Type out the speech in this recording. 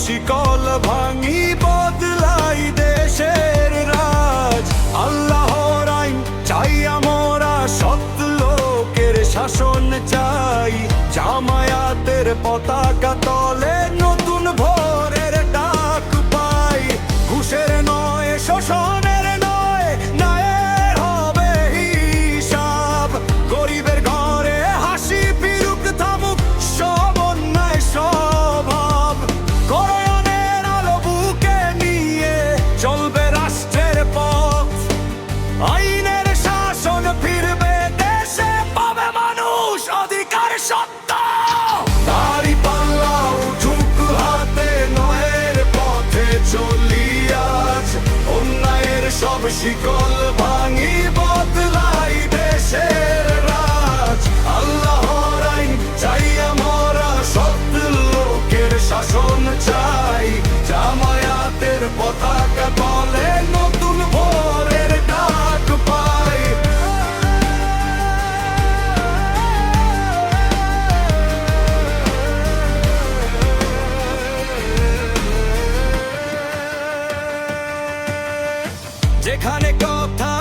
শিকল ভাঙি বদলাই দেশের রাজ। আল্লাহর আইন চাই আমরা, সৎ লোকের শাসন চাই। জামায়াতের পতাকা তলে নতুন ভোরের ডাক পাই। ঘুষের নয়, শোষণের নয়, ন্যায়ের হবে হিসাব। গরিবের ঘরে হাসি ফিরুক, থামুক সব অন্যায় স্বভাব। করণের আলো বুকে নিয়ে চলবে রাষ্ট্রের পথ। আইনের শাসন ফিরবে দেশে, পাবে মানুষ অধিকার সত্য। দাড়ি পাল্লা উঠুক হাতে, নয়ের পথে চলি আজ। অন্যায়ের সব শিকল ভাঙি বদলাই দেশের রাজ। আল্লাহর আইন চাই আমরা, সৎ লোকের শাসন চাই। জামায়াতের পতাকা তলে নতুন ভোরের ডাক পাই। যেখানে কথা